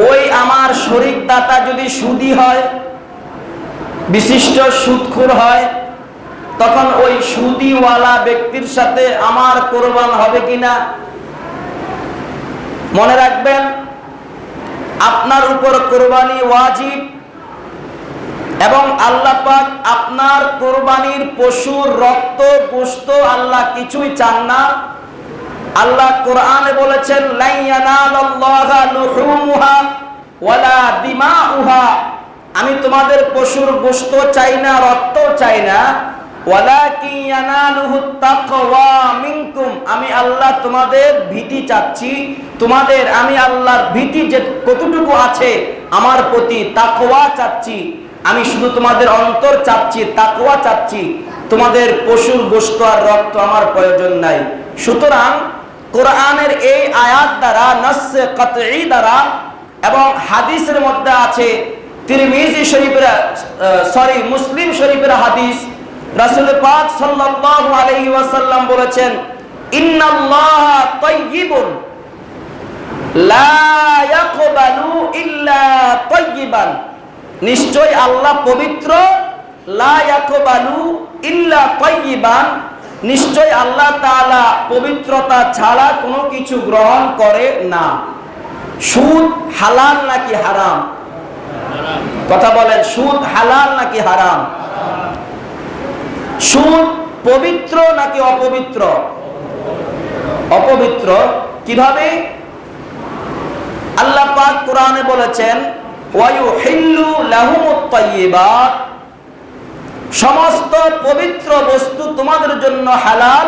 ওই আমার শরীক দাতা যদি সুদী হয়, বিশিষ্ট সুদখোর হয়, তখন ওই সুদীওয়ালা ব্যক্তির সাথে আমার কোরবান হবে কিনা? মনে রাখবেন, আপনার উপর কোরবানি ওয়াজিব এবং আল্লাহ পাক আপনার কোরবানির পশুর রক্ত গোশত আল্লাহ কিছুই চান না। আল্লাহ কোরআনে বলেছেন, লা ইয়ানালাল্লাহা লুহুমুহা ওয়ালা দিমাউহা, আমি তোমাদের পশুর গোশত চাই না, রক্ত চাই না। ওয়ালাকিন ইয়ানালুহুত তাকওয়া মিনকুম, আমি আল্লাহ তোমাদের ভীতি চাচ্ছি, তোমাদের আমি আল্লাহর ভীতি যে কতটুকু আছে আমার প্রতি, তাকওয়া চাচ্ছি। আমি শুধু তোমাদের অন্তর চাচ্ছি, তাকওয়া চাচ্ছি, তোমাদের পশুর গোশত আর রক্ত আমার প্রয়োজন নাই। সুতরাং কোরআনের এই আয়াত দ্বারা, নাসে কাতঈ দ্বারা এবং হাদিসের মধ্যে আছে, তিরমিজি শরীফের মুসলিম শরীফের হাদিস, রাসূল পাক সাল্লাল্লাহু আলাইহি ওয়াসাল্লাম বলেছেন, ইন্নাল্লাহা তাইয়্যিবুন লা ইয়াকবালু ইল্লা তাইয়্যিবান, নিশ্চয় আল্লাহ পবিত্র, লা ইয়াকবালু ইল্লা তাইয়্যিবান, নিশ্চয় আল্লাহ তাআলা পবিত্রতা ছাড়া কোনো কিছু গ্রহণ করে না। সুদ হালাল নাকি হারাম? কথা বলেন, সুদ হালাল নাকি হারাম? সুদ পবিত্র নাকি অপবিত্র? অপবিত্র। কিভাবে? আল্লাহ পাক কোরআনে বলেছেন, ওয়া ইউহিল্লু লাহুমুত তাইয়্যিবাত, সমস্ত পবিত্র বস্তু তোমাদের জন্য হালাল,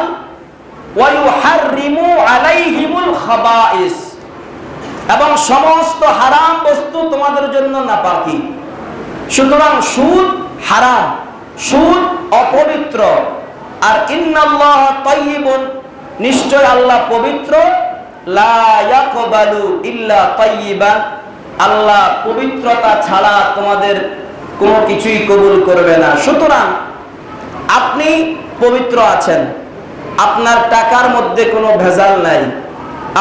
ওয়া ইউহাররিমু আলাইহিমুল খাবাইস, এবং সমস্ত হারাম বস্তু তোমাদের জন্য নাপাকি। সুতরাং সুদ হারাম, সুদ অপবিত্র। আর ইন্নাল্লাহা তাইয়্যিবুন, নিশ্চয় আল্লাহ পবিত্র, লা ইয়াকবালু ইল্লা তাইয়্যিবান, আল্লাহ পবিত্রতা ছাড়া তোমাদের কোনো কিছুই কবুল করবে না। সুতরাং আপনি পবিত্র আছেন, আপনার টাকার মধ্যে কোনো ভেজাল নাই,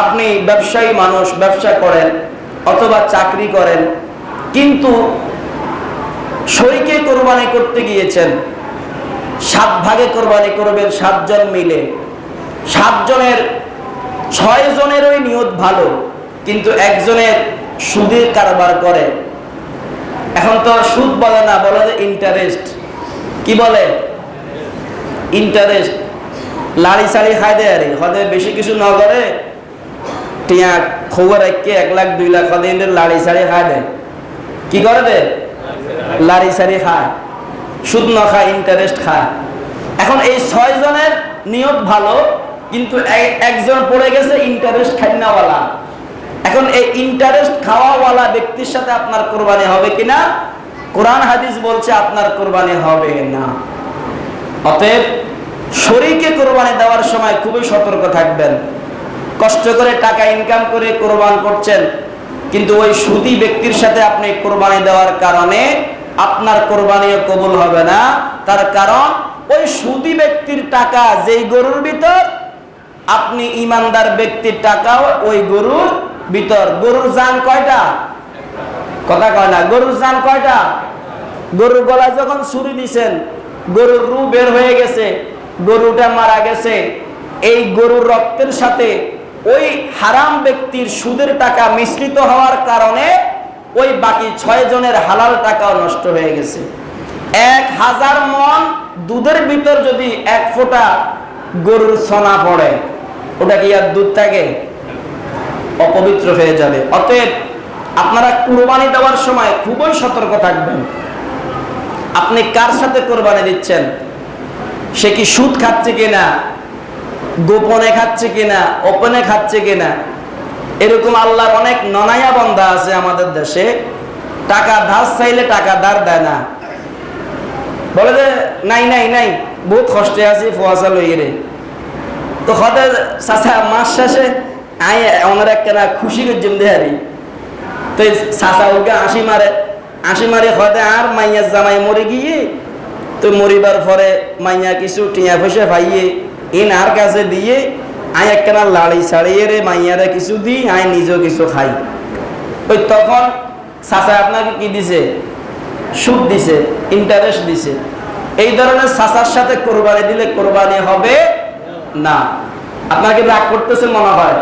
আপনি ব্যবসায়ী মানুষ, ব্যবসা করেন অথবা চাকরি করেন, কিন্তু শরীকে কোরবানি করতে গিয়েছেন, 7 ভাগে কোরবানি করবেন 7 জন মিলে, 7 জনের 6 জনেরই নিয়ত ভালো, কিন্তু একজনের সুদের কারবার করে। এখন তো সুদ বলে না, বলে যে ইন্টারেস্ট। কি বলে? ইন্টারেস্ট। লাড়ি সাড়ি খাই দেয়, আরে হদে বেশি কিছু না করে, টিয়া খবর একে 1 লাখ 2 লাখ হদে লাড়ি সাড়ি খাই দেয়। কি করে দে? লাড়ি সাড়ি খায়, সুদ না খায়, ইন্টারেস্ট খায়। এখন এই 6 জনের নিয়ত ভালো, কিন্তু একজন পড়ে গেছে ইন্টারেস্ট খাইনাওয়ালা। এখন এই ইন্টারেস্ট খাওয়াওয়ালা ব্যক্তির সাথে আপনার কোরবানি হবে কিনা? কোরআন হাদিস বলছে আপনার কোরবানি হবে না। অতএব শরীকে কোরবানি দেওয়ার সময় খুবই সতর্ক থাকবেন। কষ্ট করে টাকা ইনকাম করে কোরবান করছেন, কিন্তু ওই সুদী ব্যক্তির সাথে আপনি কোরবানি দেওয়ার কারণে আপনার কোরবানিও কবুল হবে না। তার কারণ ওই সুদী ব্যক্তির টাকা যেই গরুর ভিতর, আপনি ইমানদার ব্যক্তির টাকাও ওই গরুর ভিতর। গরুর জান কয়টা? কথা কয় না। গরুর জান কয়টা? গরুর গলায় যখন ছুরি দিছেন, গরুর রু বের হয়ে গেছে, গরুটা মারা গেছে, এই গরুর রক্তের সাথে ওই হারাম ব্যক্তির সুদের টাকা মিশ্রিত হওয়ার কারণে ওই বাকি 6 জনের হালাল টাকাও নষ্ট হয়ে গেছে। 1000 মণ দুধের ভিতর যদি 1 ফোঁটা গরুর ছনা পড়ে, ওটা কি আর দুধ থাকে? অপবিত্র হয়ে যাবে। অতএব আপনারা কুরবানি দেওয়ার সময় খুবই সতর্ক থাকবেন। আপনি কার সাথে কোরবানি দিচ্ছেন? সে কি সুদ খাচ্ছে কিনা, গোপনে খাচ্ছে কিনা, ওপেনে খাচ্ছে কিনা? এরকম আল্লাহর অনেক ননায়া বান্দা আছে আমাদের দেশে, টাকা ধার চাইলে টাকা ধার দেয় না, বলে যে নাই নাই নাই বহুত কষ্টে আছি, ফোয়াশা লইয়ে রে। তো হতে চাচা মাস শেষে আই ওনার একটা খুশি করছেন দেহারি, তো চাচা ওকে 80 মারে, 80 মারে হতে আর মাইয়া জামাই মরে গিয়ে, তো মরিবার পরে মাইয়া কিছু টিয়া পয়সা পাইয়ে ইন আর কাছে দিয়ে আই একটা লাড়ি ছাড়িয়ে রে মাইয়ারে কিছু দিই, আই নিজেও কিছু খাই। ওই তখন চাচা আপনাকে কি দিছে? সুদ দিছে, ইন্টারেস্ট দিছে। এই ধরনের চাচার সাথে কোরবানি দিলে কোরবানি হবে না। আপনাকে রাগ করতেছে মনে হয়।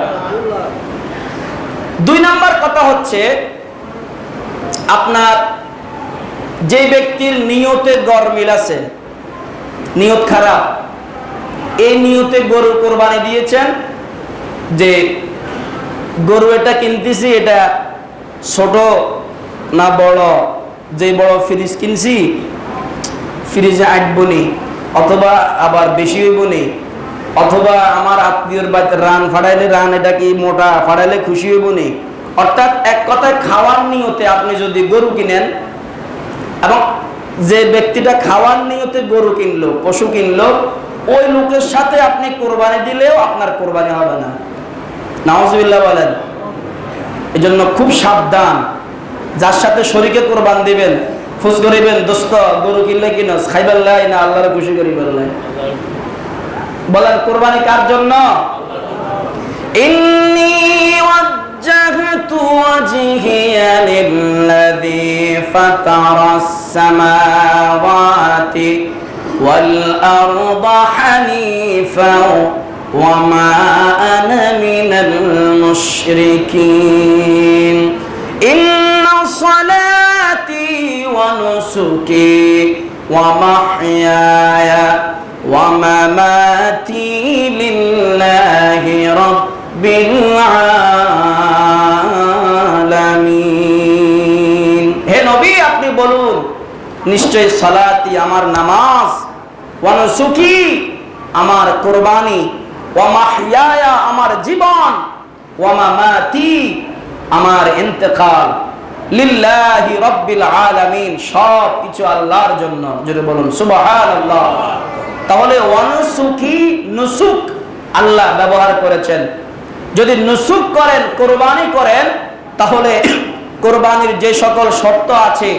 2 নাম্বার কথা হচ্ছে, আপনার যে ব্যক্তির নিয়তে গরমিল আছে, নিয়ত খারাপ, এই নিয়তে গরু কোরবানি দিয়েছেন যে গরু এটা কিনতেছি, এটা ছোট না বড়, যে বড় ফ্রিজ কিনছি ফ্রিজে আটবনি, অথবা আবার বেশি হইবনি, অথবা আমার আত্মীয়র বাড়িতে রান ফাড়াইলে রান এটা কি মোটা ফাড়াইলে খুশি হইবনি। অর্থাৎ এক কথায় খাওয়ার নিয়তে আপনি যদি গরু কিনেন, এবং যে ব্যক্তিটা খাওয়ার নিয়তে গরু কিনলো, পশু কিনলো, ওই লোকের সাথে আপনি কোরবানি দিলেও আপনার কোরবানি হবে না। নাউজুবিল্লাহ বলেন। এই জন্য খুব সাবধান, যার সাথে শরীকে কোরবান দিবেন ফুস করিবেন, দোস্ত গরু কিনলে কিনস খাইবাল্লাই না আল্লাহর খুশি করিবাল্লাই। বলেন কোরবানি কার জন্য? ইন্নী ওয়াজ্জাহতু ওয়াজহিয়া লিল্লাযী ফাতারাস সামাওয়াতি ওয়াল আরদা হানিফাও ওয়া মা আনা মিনাল মুশরিকিন। ইন্না সালাতি ওয়া নুসুকি ওয়া মাহইয়ায়া ওয়া মামাতি লিল্লাহি রাব্বিল আলামিন। হে নবী, আপনি বলুন নিশ্চয় সালাতি আমার নামাজ, ওয়া নুসুকি আমার কুরবানি, ওয়া মাহইয়ায়া আমার জীবন, ওয়া মামাতি আমার ইন্তেকাল, লিল্লাহি রাব্বিল আলামিন সব কিছু আল্লাহর জন্য। জোরে বলুন সুবহানাল্লাহ। তাহলে ওয়ানুসুকি, নুসুক আল্লাহ ব্যবহার করেছেন। যদি নুসুক করেন, কোরবানি করেন, তাহলে কোরবানির যে সকল শর্ত আছে,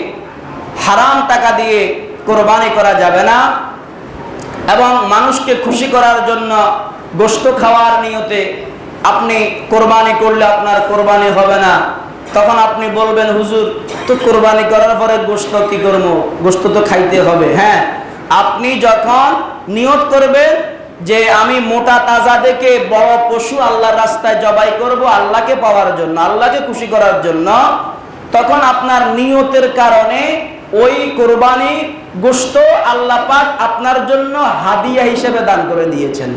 হারাম টাকা দিয়ে কোরবানি করা যাবে না, এবং মানুষকে খুশি করার জন্য গোশত খাওয়ার নিয়তে আপনি কোরবানি করলে আপনার কোরবানি হবে না। তখন আপনি বলবেন, হুজুর তো কোরবানি করার পরে গোশত কি করবো? গোশত তো খাইতে হবে। হ্যাঁ, আপনি যখন নিয়ত করবেন যে আমি মোটা তাজা দেখে বড় পশু আল্লাহর রাস্তায় জবাই করব আল্লাহকে পাওয়ার জন্য, আল্লাহকে খুশি করার জন্য, তখন আপনার নিয়তের কারণে ওই কোরবানি গোশত আল্লাহ পাক আপনার জন্য হাদিয়া হিসেবে দান করে দিয়েছেন।